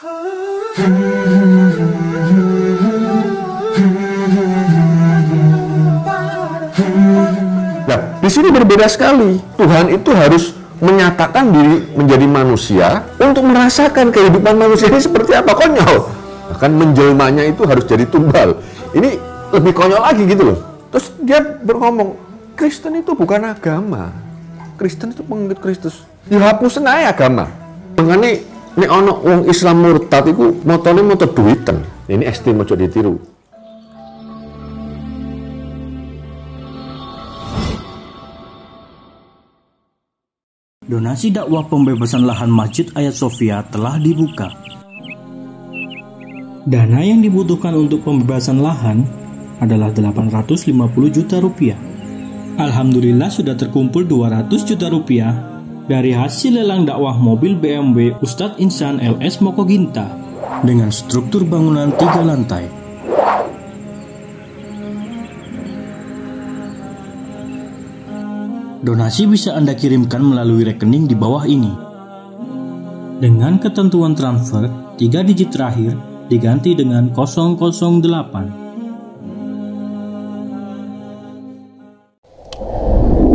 Nah, di sini berbeda sekali. Tuhan itu harus menyatakan diri menjadi manusia untuk merasakan kehidupan manusia ini seperti apa. Konyol. Bahkan menjelmanya itu harus jadi tumbal. Ini lebih konyol lagi gitu loh. Terus dia berngomong, Kristen itu bukan agama. Kristen itu pengikut Kristus. Dihapusin aja agama. Makanya nek ono wong Islam murtad iku motone moto duiten. Ini SD mojo ditiru. Donasi dakwah pembebasan lahan Masjid Hagia Sophia telah dibuka. Dana yang dibutuhkan untuk pembebasan lahan adalah 850 juta rupiah. Alhamdulillah sudah terkumpul 200 juta rupiah dari hasil lelang dakwah mobil BMW Ustadz Insan LS Mokoginta dengan struktur bangunan 3 lantai. Donasi bisa Anda kirimkan melalui rekening di bawah ini. Dengan ketentuan transfer, 3 digit terakhir diganti dengan 008.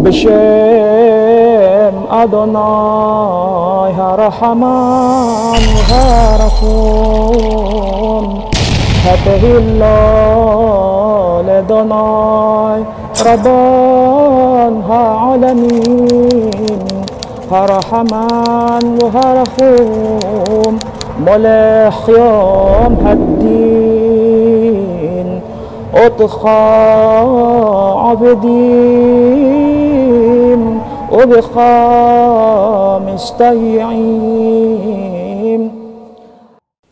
B'Shem Adonai HaRahman HaRahum Hatehillah Ledonai Rabban Ha'alamin HaRahman HaRahum Molech Yom Haddin Otcha Abedin Ubikha Mistay'im.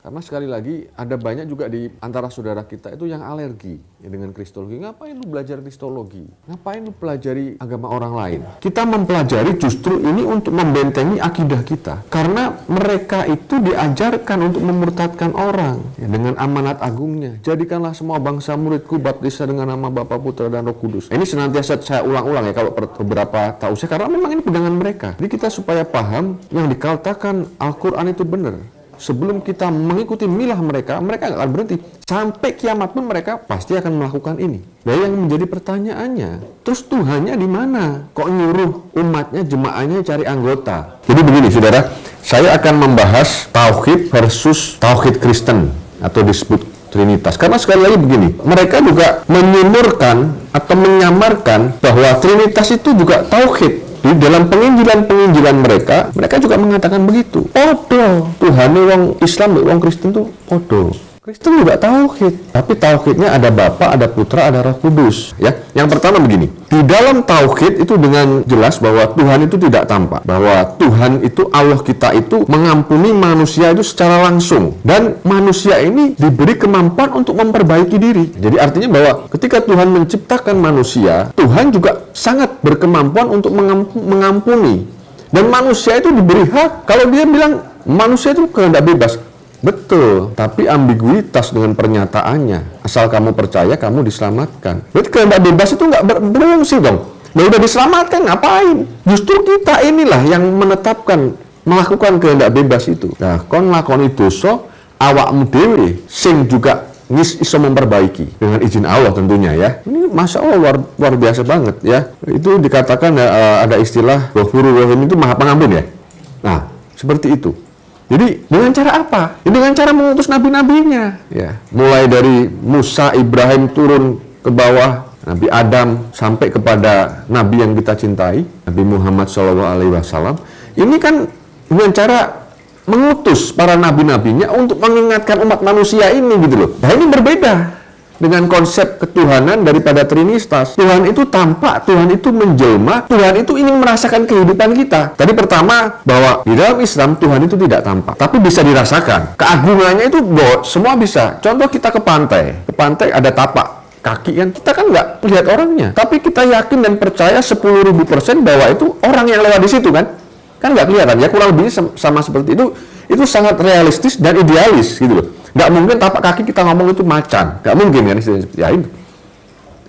Karena sekali lagi ada banyak juga di antara saudara kita itu yang alergi ya, dengan kristologi. Ngapain lu belajar kristologi? Ngapain lu pelajari agama orang lain? Kita mempelajari justru ini untuk membentengi akidah kita. Karena mereka itu diajarkan untuk memurtadkan orang ya, dengan amanat agungnya. Jadikanlah semua bangsa muridku baptisnya dengan nama Bapa, Putra, dan Roh Kudus. Ini senantiasa saya ulang-ulang ya kalau beberapa tahu saya, karena memang ini pegangan mereka. Jadi kita supaya paham yang dikatakan Al-Quran itu benar. Sebelum kita mengikuti milah mereka, mereka nggak akan berhenti. Sampai kiamat pun mereka pasti akan melakukan ini. Dan yang menjadi pertanyaannya, terus Tuhannya di mana? Kok nyuruh umatnya, jemaahnya cari anggota? Jadi begini saudara, saya akan membahas tauhid versus tauhid Kristen atau disebut Trinitas. Karena sekali lagi begini, mereka juga menyumurkan atau menyamarkan bahwa Trinitas itu juga tauhid. Di dalam penginjilan mereka juga mengatakan begitu. Podo. Tuhan wong Islam, wong Kristen tuh podo. Kristen juga tauhid, tapi tauhidnya ada Bapa, ada Putra, ada Roh Kudus. Ya, yang pertama begini. Di dalam tauhid itu dengan jelas bahwa Tuhan itu tidak tampak, bahwa Tuhan itu Allah kita itu mengampuni manusia itu secara langsung, dan manusia ini diberi kemampuan untuk memperbaiki diri. Jadi artinya bahwa ketika Tuhan menciptakan manusia, Tuhan juga sangat berkemampuan untuk mengampuni. Dan manusia itu diberi hak. Kalau dia bilang manusia itu kehendak bebas, betul, tapi ambiguitas dengan pernyataannya. Asal kamu percaya, kamu diselamatkan. Berarti kehendak bebas itu nggak berfungsi dong. Nah, udah diselamatkan, ngapain? Justru kita inilah yang menetapkan, melakukan kehendak bebas itu. Nah, kon lakoni dosa, awakmu dhewe sing juga iso memperbaiki dengan izin Allah tentunya ya. Ini Masya Allah luar biasa banget ya. Itu dikatakan ada istilah Ghafurur Rahim itu maha pengampun ya. Nah, seperti itu. Jadi dengan cara apa? Dengan cara mengutus nabi-nabinya. Ya, mulai dari Musa, Ibrahim turun ke bawah, Nabi Adam sampai kepada Nabi yang kita cintai, Nabi Muhammad SAW. Ini kan dengan cara mengutus para nabi-nabinya untuk mengingatkan umat manusia ini gitu loh. Nah ini berbeda dengan konsep ketuhanan daripada Trinitas. Tuhan itu tampak, Tuhan itu menjelma, Tuhan itu ingin merasakan kehidupan kita. Tadi pertama, bahwa di dalam Islam Tuhan itu tidak tampak, tapi bisa dirasakan. Keagungannya itu semua bisa. Contoh kita ke pantai ada tapak kaki kan, kita kan nggak lihat orangnya, tapi kita yakin dan percaya 10.000% bahwa itu orang yang lewat di situ kan nggak kelihatan ya, kurang lebih sama seperti itu. Itu sangat realistis dan idealis gitu loh. Nggak mungkin tapak kaki kita ngomong itu macan, nggak mungkin kan istilahnya seperti itu.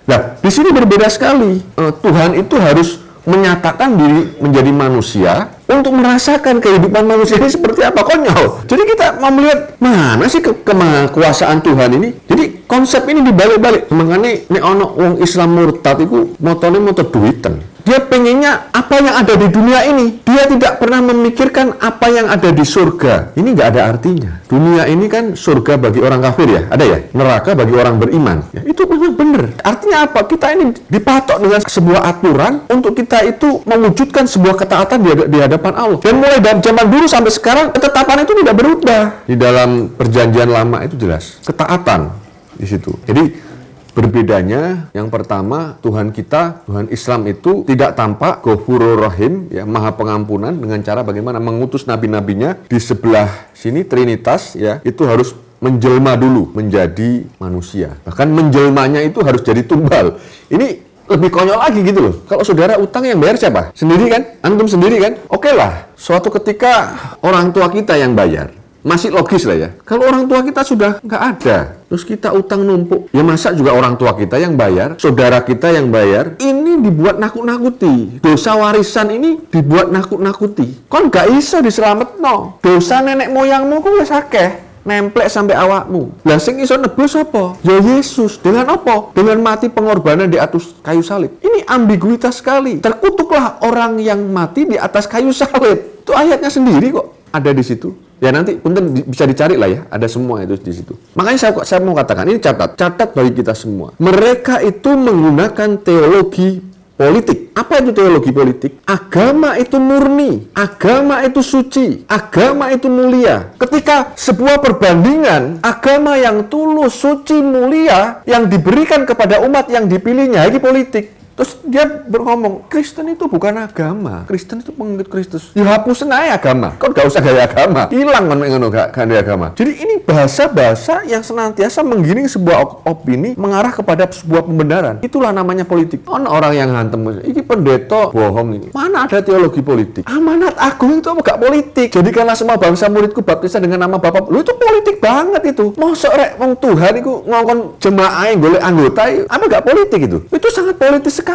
Nah, di sini berbeda sekali. Tuhan itu harus menyatakan diri menjadi manusia untuk merasakan kehidupan manusia ini seperti apa. Konyol. Jadi kita mau melihat mana sih kemahakuasaan Tuhan ini. Jadi konsep ini dibalik-balik. Makanya nek ono wong Islam murtad itu motone moto duiten. Dia pengennya apa yang ada di dunia ini. Dia tidak pernah memikirkan apa yang ada di surga. Ini nggak ada artinya. Dunia ini kan surga bagi orang kafir ya, ada ya. Neraka bagi orang beriman. Ya, itu memang benar. Artinya apa? Kita ini dipatok dengan sebuah aturan untuk kita itu mewujudkan sebuah ketaatan di hadapan Allah. Dan mulai dari zaman dulu sampai sekarang ketetapan itu tidak berubah. Di dalam perjanjian lama itu jelas ketaatan di situ. Jadi berbedanya, yang pertama, Tuhan kita, Tuhan Islam itu tidak tampak Ghafurur Rahim, ya, Maha Pengampunan, dengan cara bagaimana mengutus nabi-nabinya. Di sebelah sini Trinitas, ya, itu harus menjelma dulu menjadi manusia. Bahkan menjelmanya itu harus jadi tumbal. Ini lebih konyol lagi gitu loh. Kalau saudara utang yang bayar siapa? Sendiri kan? Antum sendiri kan? Oke lah, suatu ketika orang tua kita yang bayar. Masih logis lah ya. Kalau orang tua kita sudah nggak ada, terus kita utang numpuk, ya masa juga orang tua kita yang bayar, saudara kita yang bayar, ini dibuat nakut-nakuti. Dosa warisan ini dibuat nakut-nakuti. Kon nggak bisa diselamet no. Dosa nenek moyangmu kok wis akeh, nemplek sampai awakmu. Lah sing iso nebus apa? Ya Yesus. Dengan apa? Dengan mati pengorbanan di atas kayu salib. Ini ambiguitas sekali. Terkutuklah orang yang mati di atas kayu salib. Itu ayatnya sendiri kok ada di situ. Ya nanti punten bisa dicari lah ya, ada semua itu di situ. Makanya saya mau katakan, ini catat bagi kita semua. Mereka itu menggunakan teologi politik. Apa itu teologi politik? Agama itu murni, agama itu suci, agama itu mulia. Ketika sebuah perbandingan agama yang tulus, suci, mulia yang diberikan kepada umat yang dipilihnya, ini politik. Terus dia berngomong, Kristen itu bukan agama. Kristen itu pengikut Kristus. Dihapusin aja agama. Kok gak usah gaya agama. Hilang kan gak agama. Jadi ini bahasa-bahasa yang senantiasa menggiring sebuah opini mengarah kepada sebuah pembenaran. Itulah namanya politik. Orang yang hantem, ini pendeta bohong ini. Mana ada teologi politik? Amanat Agung itu gak politik. Jadi karena semua bangsa muridku baptisan dengan nama Bapa. Lu itu politik banget itu. Mosok rek wong Tuhan itu ngongkon jemaah yang golek anggota, apa gak politik itu? Itu sangat politis sekali.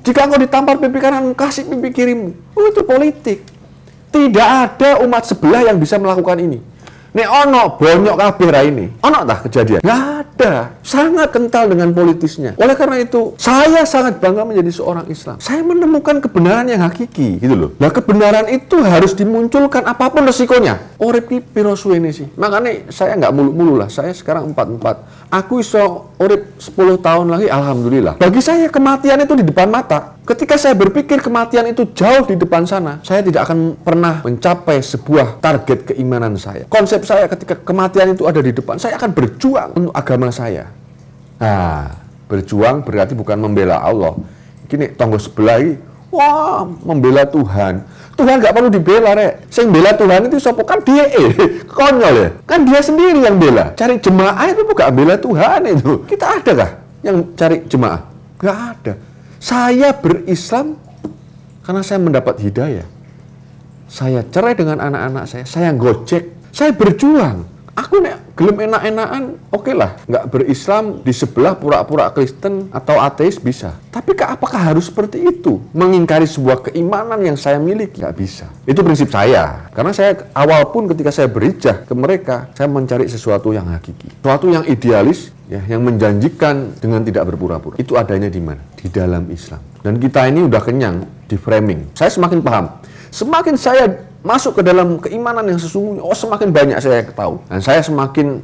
Jika engkau ditampar pipi kanan, kasih pipi kirimu. Itu politik. Tidak ada umat sebelah yang bisa melakukan ini. Nek ono bonyok kabeh ra ini. Ono tah kejadian? Nggak ada. Sangat kental dengan politisnya. Oleh karena itu, saya sangat bangga menjadi seorang Islam. Saya menemukan kebenaran yang hakiki, gitu loh. Nah, kebenaran itu harus dimunculkan apapun resikonya. Urip ki piro suwene sih? Makanya saya nggak mulu-mulu lah. Saya sekarang 44. Aku iso urip 10 tahun lagi, alhamdulillah. Bagi saya kematian itu di depan mata. Ketika saya berpikir kematian itu jauh di depan sana, saya tidak akan pernah mencapai sebuah target keimanan saya. Konsep saya ketika kematian itu ada di depan, saya akan berjuang untuk agama saya. Nah, berjuang berarti bukan membela Allah. Gini, tonggo sebelah ini, wah, membela Tuhan. Tuhan nggak perlu dibela, rek. Yang bela Tuhan itu siapa? Kan dia, konyol ya. Kan dia sendiri yang bela. Cari jemaah itu bukan bela Tuhan itu. Kita ada kah yang cari jemaah? Nggak ada. Saya berislam karena saya mendapat hidayah. Saya cerai dengan anak-anak saya gojek, saya berjuang. Aku nek gelem enak-enakan, oke lah, nggak berislam di sebelah pura-pura Kristen atau ateis bisa. Tapi apakah harus seperti itu? Mengingkari sebuah keimanan yang saya miliki? Nggak bisa. Itu prinsip saya. Karena saya awal pun ketika saya berhijrah ke mereka, saya mencari sesuatu yang hakiki. Sesuatu yang idealis, ya, yang menjanjikan dengan tidak berpura-pura. Itu adanya di mana? Di dalam Islam. Dan kita ini udah kenyang di framing. Saya semakin paham. Semakin saya masuk ke dalam keimanan yang sesungguhnya, semakin banyak saya tahu. Dan saya semakin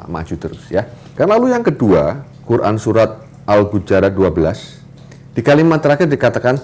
maju terus ya. Dan lalu yang kedua, Quran surat Al-Hujurat 12. Di kalimat terakhir dikatakan,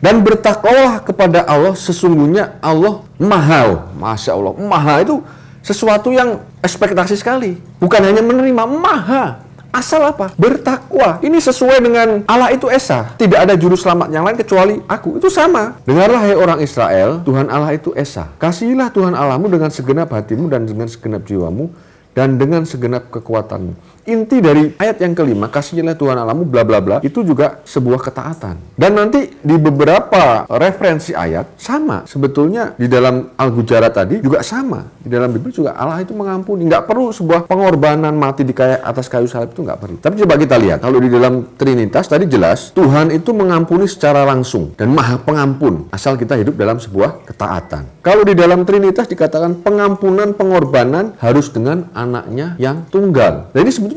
dan bertakwalah kepada Allah, sesungguhnya Allah Maha. Masya Allah, Maha itu sesuatu yang ekspektasi sekali. Bukan hanya menerima, Maha. Asal apa? Bertakwa. Ini sesuai dengan Allah itu Esa. Tidak ada juru selamat yang lain kecuali aku. Itu sama. Dengarlah hai orang Israel, Tuhan Allah itu Esa. Kasihilah Tuhan Allahmu dengan segenap hatimu dan dengan segenap jiwamu dan dengan segenap kekuatanmu. Inti dari ayat yang kelima, kasihilah Tuhan Allahmu bla bla bla, itu juga sebuah ketaatan. Dan nanti di beberapa referensi ayat sama, sebetulnya di dalam Al-Gujarat tadi juga sama. Di dalam Bibel juga Allah itu mengampuni, nggak perlu sebuah pengorbanan mati di atas kayu salib, itu nggak perlu. Tapi coba kita lihat, kalau di dalam Trinitas tadi jelas Tuhan itu mengampuni secara langsung dan Maha Pengampun asal kita hidup dalam sebuah ketaatan. Kalau di dalam Trinitas dikatakan pengampunan pengorbanan harus dengan anaknya yang tunggal. Nah ini sebetulnya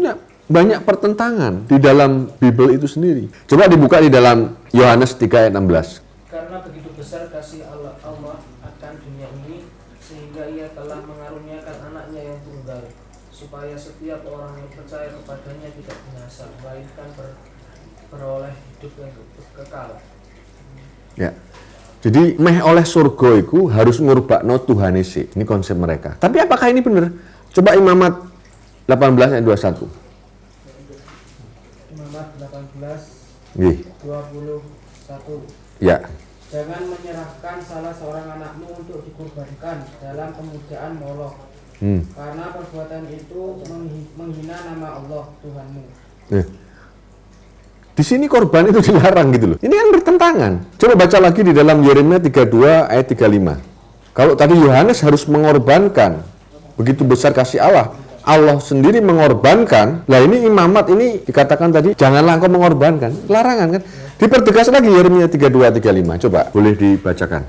banyak pertentangan di dalam Bible itu sendiri. Coba dibuka di dalam Yohanes 3 ayat 16. Karena begitu besar kasih Allah akan dunia ini, sehingga ia telah mengaruniakan anaknya yang tunggal, supaya setiap orang yang percaya kepadanya tidak binasa, melainkan beroleh hidup yang kekal. Ya. Jadi meh oleh surga itu harus ngurbakno Tuhan isi. Ini konsep mereka. Tapi apakah ini benar? Coba Imamat 18 ayat 21. Imamat 18 Nggih. 21. Ya. Jangan menyerahkan salah seorang anakmu untuk dikurbankan dalam pemujaan Molok. Karena perbuatan itu menghina nama Allah Tuhanmu. Di sini korban itu dilarang gitu loh. Ini kan bertentangan. Coba baca lagi di dalam Yeremia 32 ayat 35. Kalau tadi Yohanes harus mengorbankan, begitu besar kasih Allah, Allah sendiri mengorbankan. Lah ini imamat ini dikatakan tadi janganlah engkau mengorbankan. Larangan kan? Dipertegas lagi Yeremia 32 35. Coba boleh dibacakan.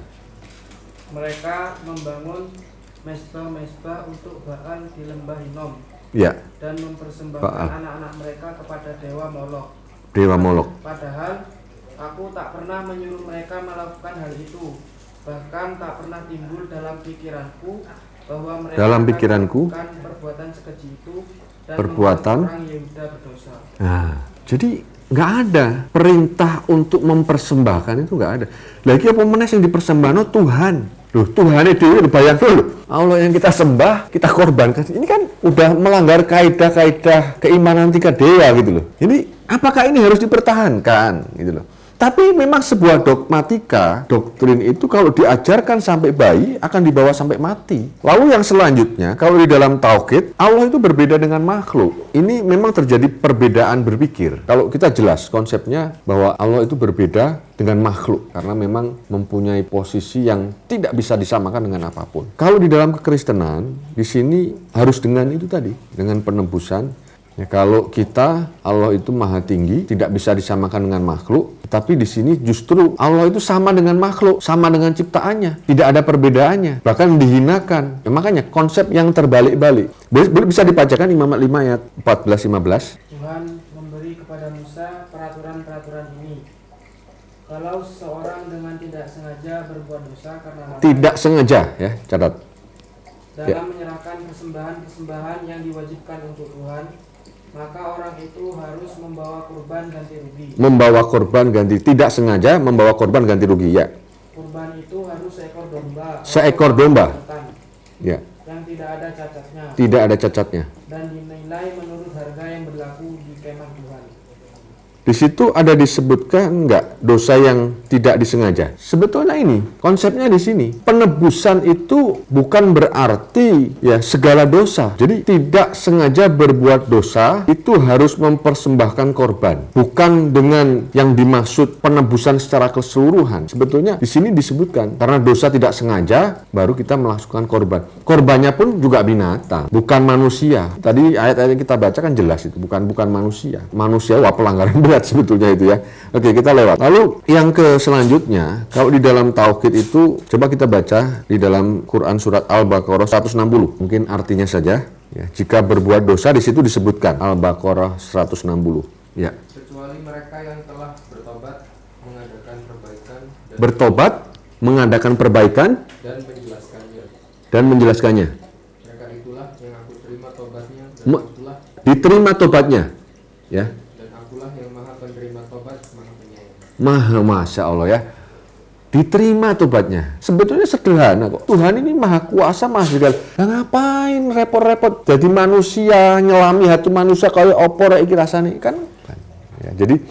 Mereka membangun mesbah-mesbah untuk Baal di lembah Hinom. Ya. Dan mempersembahkan anak-anak mereka kepada dewa Molok. Dewa Molok. Padahal aku tak pernah menyuruh mereka melakukan hal itu. Bahkan tak pernah timbul dalam pikiranku bahwa mereka melakukan perbuatan sekeji itu dan perbuatan orang Yehuda berdosa. Nah, jadi nggak ada perintah untuk mempersembahkan, itu nggak ada. Lagi apa menes yang dipersembahkan Tuhan. Loh, Tuhan itu dibayang dulu. Allah yang kita sembah, kita korbankan. Ini kan udah melanggar kaidah-kaidah keimanan tiga dewa gitu loh. Ini apakah ini harus dipertahankan gitu loh. Tapi memang sebuah dogmatika, doktrin itu kalau diajarkan sampai bayi akan dibawa sampai mati. Lalu yang selanjutnya, kalau di dalam tauhid, Allah itu berbeda dengan makhluk. Ini memang terjadi perbedaan berpikir. Kalau kita jelas konsepnya bahwa Allah itu berbeda dengan makhluk karena memang mempunyai posisi yang tidak bisa disamakan dengan apapun. Kalau di dalam kekristenan, di sini harus dengan itu tadi, dengan penebusan. Ya, kalau kita Allah itu maha tinggi, tidak bisa disamakan dengan makhluk, tapi di sini justru Allah itu sama dengan makhluk, sama dengan ciptaannya, tidak ada perbedaannya, bahkan dihinakan. Ya, makanya konsep yang terbalik-balik. Bisa dibacakan Imamat 5 ayat 14-15. Tuhan memberi kepada Musa peraturan-peraturan ini. Kalau seseorang dengan tidak sengaja berbuat dosa karena tidak sengaja, ya, catat. Dalam menyerahkan persembahan-persembahan yang diwajibkan untuk Tuhan, maka orang itu harus membawa korban ganti rugi. Membawa korban ganti, tidak sengaja membawa korban ganti rugi, ya. Korban itu harus seekor domba. Seekor domba. Ya. Yang tidak ada cacatnya. Tidak ada cacatnya. Dan dinilai menurut harga yang berlaku di kemah Tuhan. Di situ ada disebutkan enggak dosa yang tidak disengaja. Sebetulnya ini konsepnya di sini. Penebusan itu bukan berarti ya segala dosa. Jadi tidak sengaja berbuat dosa itu harus mempersembahkan korban. Bukan dengan yang dimaksud penebusan secara keseluruhan. Sebetulnya di sini disebutkan karena dosa tidak sengaja baru kita melakukan korban. Korbannya pun juga binatang, bukan manusia. Tadi ayat-ayat yang kita baca kan jelas itu bukan manusia. Manusia wah pelanggaran berat sebetulnya itu ya. Oke, kita lewat. Lalu yang ke selanjutnya, kalau di dalam tauhid itu coba kita baca di dalam Quran surat Al-Baqarah 160. Mungkin artinya saja ya, jika berbuat dosa di situ disebutkan Al-Baqarah 160. Ya. Kecuali mereka yang telah bertobat, mengadakan perbaikan mengadakan perbaikan dan menjelaskannya. Mereka itulah yang aku terima tobatnya diterima tobatnya. Ya. Masya Allah ya, diterima tobatnya. Sebetulnya sederhana kok. Tuhan ini maha kuasa, maha segala. Nah, ngapain repot-repot jadi manusia, nyelami hati manusia kayak opor iki rasane kan? Ya, jadi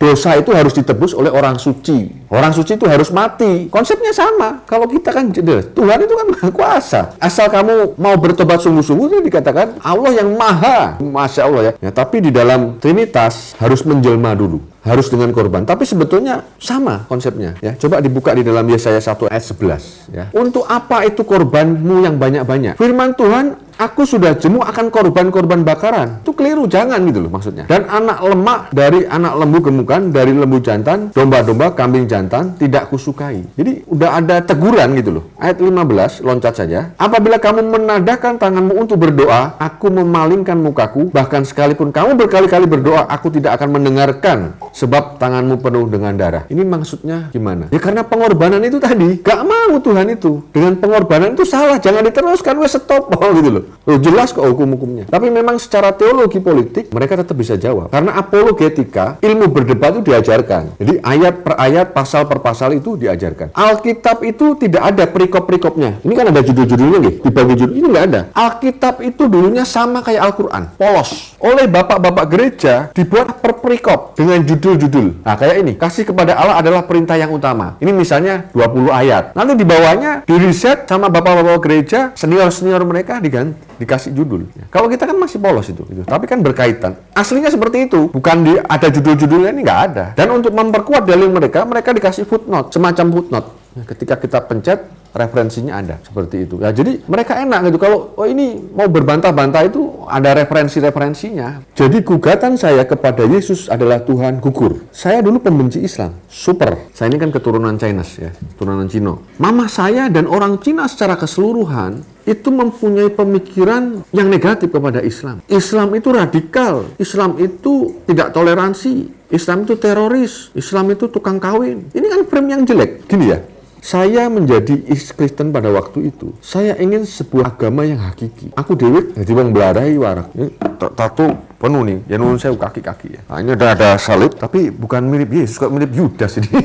dosa itu harus ditebus oleh orang suci. Orang suci itu harus mati. Konsepnya sama. Kalau kita kan Tuhan itu kan Maha Kuasa. Asal kamu mau bertobat sungguh-sungguh, itu dikatakan Allah yang Maha. Masya Allah ya. Tapi di dalam Trinitas harus menjelma dulu. Harus dengan korban. Tapi sebetulnya sama konsepnya. Ya, coba dibuka di dalam Yesaya 1 ayat 11. Ya. Untuk apa itu korbanmu yang banyak-banyak? Firman Tuhan, aku sudah jemu akan korban-korban bakaran. Itu keliru, jangan gitu loh maksudnya. Dan anak lemak dari anak lembu gemukan, dari lembu jantan, domba-domba, kambing jantan, tidak kusukai. Jadi udah ada teguran gitu loh. Ayat 15, loncat saja. Apabila kamu menadahkan tanganmu untuk berdoa, aku memalingkan mukaku. Bahkan sekalipun kamu berkali-kali berdoa, aku tidak akan mendengarkan. Sebab tanganmu penuh dengan darah. Ini maksudnya gimana? Ya karena pengorbanan itu tadi. Gak mau Tuhan itu. Dengan pengorbanan itu salah. Jangan diteruskan. Wes stop. Gitu loh. Jelas kok hukum-hukumnya. Tapi memang secara teologi politik, mereka tetap bisa jawab. Karena apologetika, ilmu berdebat itu diajarkan. Jadi ayat per ayat, pasal per pasal itu diajarkan. Alkitab itu tidak ada perikop-perikopnya. Ini kan ada judul-judulnya nih. Dibagi judul. Ini nggak ada. Alkitab itu dulunya sama kayak Al-Quran. Polos. Oleh bapak-bapak gereja, dibuat per perikop dengan judul-judul. Nah, kayak ini. Kasih kepada Allah adalah perintah yang utama. Ini misalnya 20 ayat. Nanti di bawahnya diriset sama bapak-bapak gereja, senior-senior mereka dikasih judul. Ya. Kalau kita kan masih polos itu. Tapi kan berkaitan. Aslinya seperti itu. Bukan ada judul-judulnya, ini nggak ada. Dan untuk memperkuat dalil mereka dikasih footnote. Semacam footnote. Ya, ketika kita pencet, referensinya ada seperti itu. Ya, jadi mereka enak gitu. Kalau ini mau berbantah-bantah itu ada referensi-referensinya. Jadi gugatan saya kepada Yesus adalah Tuhan gugur. Saya dulu pembenci Islam. Super. Saya ini kan keturunan Chinese ya, keturunan Cina. Mama saya dan orang Cina secara keseluruhan itu mempunyai pemikiran yang negatif kepada Islam. Islam itu radikal. Islam itu tidak toleransi. Islam itu teroris. Islam itu tukang kawin. Ini kan frame yang jelek. Gini ya. Saya menjadi Kristen pada waktu itu. Saya ingin sebuah agama yang hakiki. Aku dewe jadi wong belarai warak. Ini tato penuh nih. Ya nun saya kaki-kaki ya. Nah, ini ada salib tapi bukan mirip Yesus, kok mirip Yudas ini.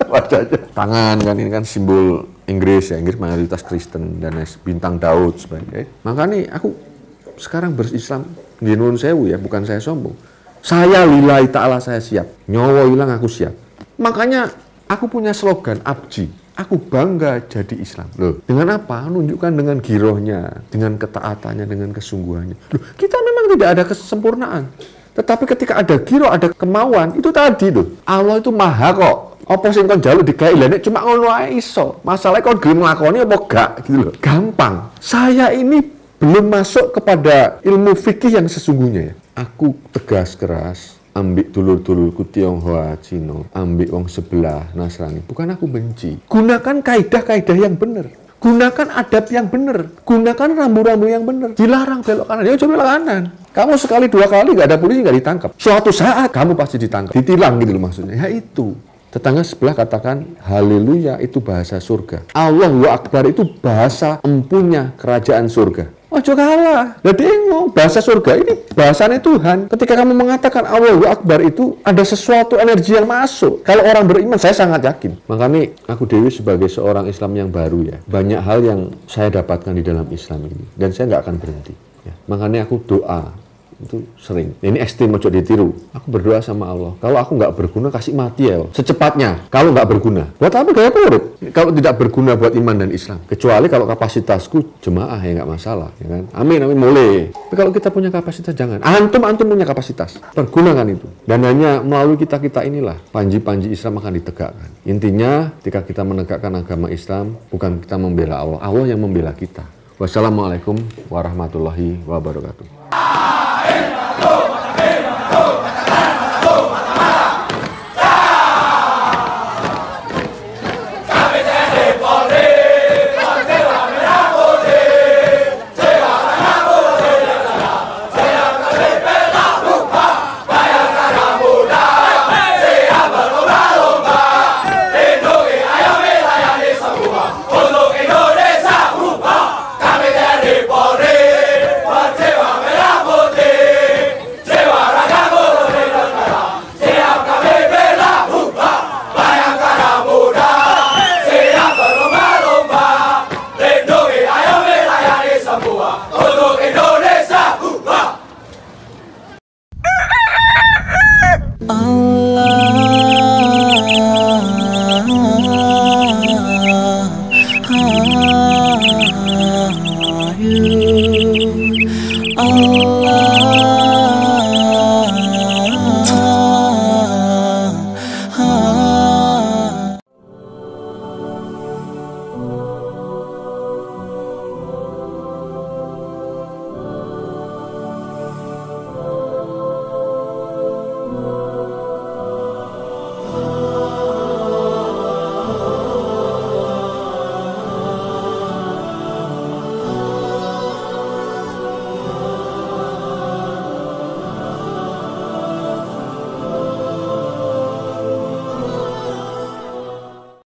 Wajahnya. Tangan kan ini kan simbol Inggris ya. Inggris mayoritas Kristen dan bintang Daud sebagai. Makanya aku sekarang berislam. Ya nun sewu ya, bukan saya sombong. Saya lillahi ta'ala saya siap. Nyawa hilang aku siap. Makanya aku punya slogan abji. Aku bangga jadi Islam. Loh, dengan apa? Menunjukkan dengan girohnya, dengan ketaatannya, dengan kesungguhannya. Loh, kita memang tidak ada kesempurnaan. Tetapi ketika ada giroh, ada kemauan, itu tadi loh. Allah itu maha kok. Apa sing kon njaluk digawe lha nek cuma ngono ae iso. Masalahnya kon gelem nglakoni apa gak gitu loh. Gampang. Saya ini belum masuk kepada ilmu fikih yang sesungguhnya ya. Aku tegas keras. Ambik dulur-dulurku Tionghoa, Cina, ambik wong sebelah Nasrani. Bukan aku benci. Gunakan kaidah-kaidah yang benar. Gunakan adab yang benar. Gunakan rambu-rambu yang benar. Dilarang belok kanan. Ya coba belok kanan. Kamu sekali dua kali nggak ada polisi nggak ditangkap. Suatu saat kamu pasti ditangkap. Ditilang gitu loh maksudnya. Ya itu. Tetangga sebelah katakan haleluya itu bahasa surga. Allahu Akbar itu bahasa empunya kerajaan surga. Ojo kalah. Lah dengo, bahasa surga ini bahasanya Tuhan. Ketika kamu mengatakan Allahu Akbar itu ada sesuatu energi yang masuk. Kalau orang beriman, saya sangat yakin. Makanya aku Dewi sebagai seorang Islam yang baru ya, banyak hal yang saya dapatkan di dalam Islam ini. Dan saya nggak akan berhenti. Ya. Makanya aku doa. Itu sering. Ini ekstrim, ojo ditiru. Aku berdoa sama Allah. Kalau aku nggak berguna, kasih mati ya. Secepatnya. Kalau nggak berguna. Buat apa gaya urip? Kalau tidak berguna buat iman dan Islam. Kecuali kalau kapasitasku jemaah ya nggak masalah. Ya kan? Amin, amin, boleh. Tapi kalau kita punya kapasitas, jangan. Antum punya kapasitas. Pergunakan itu. Dan hanya melalui kita-kita inilah panji-panji Islam akan ditegakkan. Intinya, ketika kita menegakkan agama Islam, bukan kita membela Allah. Allah yang membela kita. Wassalamualaikum warahmatullahi wabarakatuh. Allah.